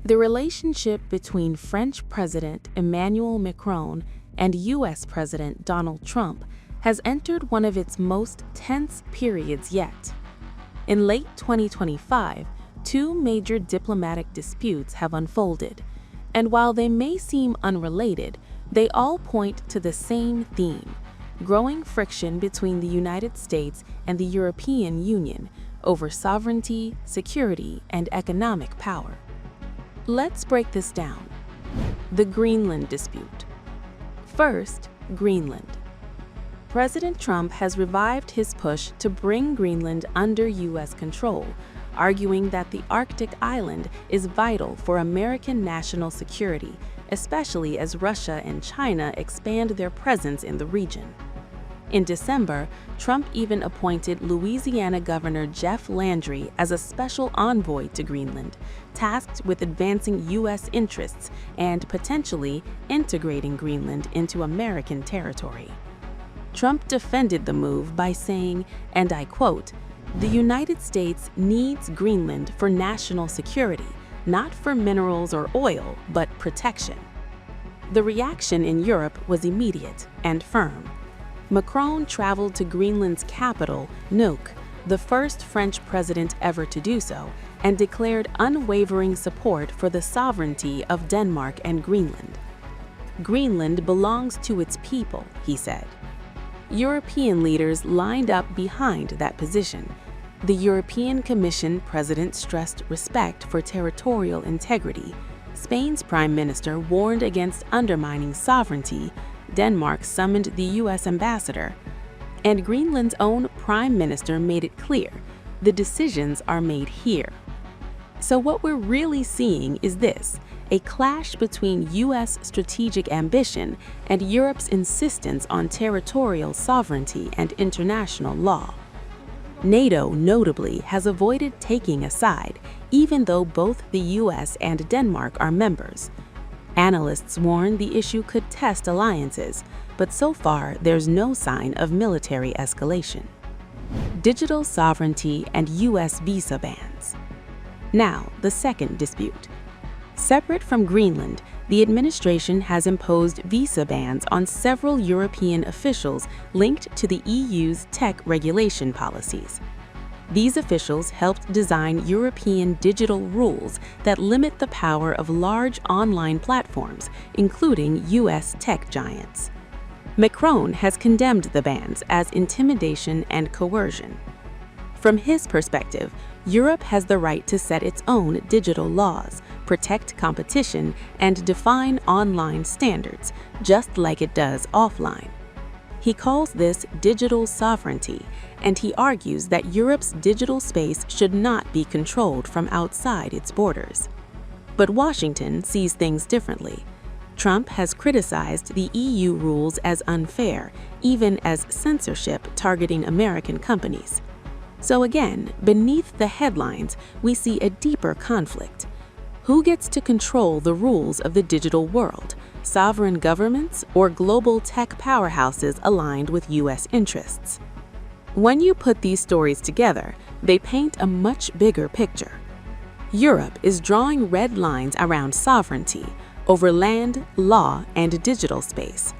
The relationship between French President Emmanuel Macron and U.S. President Donald Trump has entered one of its most tense periods yet. In late 2025, two major diplomatic disputes have unfolded, and while they may seem unrelated, they all point to the same theme: growing friction between the United States and the European Union over sovereignty, security, and economic power. Let's break this down. The Greenland dispute. First, Greenland. President Trump has revived his push to bring Greenland under U.S. control, arguing that the Arctic island is vital for American national security, especially as Russia and China expand their presence in the region. In December, Trump even appointed Louisiana Governor Jeff Landry as a special envoy to Greenland, tasked with advancing U.S. interests and potentially integrating Greenland into American territory. Trump defended the move by saying, and I quote, "The United States needs Greenland for national security, not for minerals or oil, but protection." The reaction in Europe was immediate and firm. Macron traveled to Greenland's capital, Nuuk, the first French president ever to do so, and declared unwavering support for the sovereignty of Denmark and Greenland. "Greenland belongs to its people," he said. European leaders lined up behind that position. The European Commission president stressed respect for territorial integrity. Spain's prime minister warned against undermining sovereignty. Denmark summoned the U.S. ambassador. And Greenland's own prime minister made it clear, the decisions are made here. So what we're really seeing is this: a clash between U.S. strategic ambition and Europe's insistence on territorial sovereignty and international law. NATO, notably, has avoided taking a side, even though both the U.S. and Denmark are members. Analysts warn the issue could test alliances, but so far there's no sign of military escalation. Digital sovereignty and U.S. visa bans. Now, the second dispute. Separate from Greenland, the administration has imposed visa bans on several European officials linked to the EU's tech regulation policies. These officials helped design European digital rules that limit the power of large online platforms, including U.S. tech giants. Macron has condemned the bans as intimidation and coercion. From his perspective, Europe has the right to set its own digital laws, protect competition, and define online standards, just like it does offline. He calls this digital sovereignty, and he argues that Europe's digital space should not be controlled from outside its borders. But Washington sees things differently. Trump has criticized the EU rules as unfair, even as censorship targeting American companies. So again, beneath the headlines, we see a deeper conflict. Who gets to control the rules of the digital world? Sovereign governments or global tech powerhouses aligned with U.S. interests? When you put these stories together, they paint a much bigger picture. Europe is drawing red lines around sovereignty over land, law, and digital space.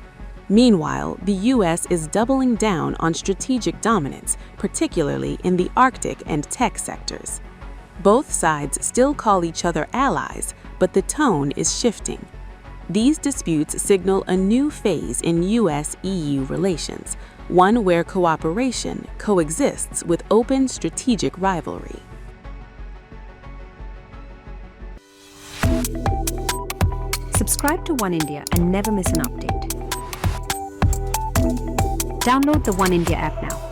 Meanwhile, the U.S. is doubling down on strategic dominance, particularly in the Arctic and tech sectors. Both sides still call each other allies, but the tone is shifting. These disputes signal a new phase in U.S.-EU relations, one where cooperation coexists with open strategic rivalry. Subscribe to One India and never miss an update. Download the One India app now.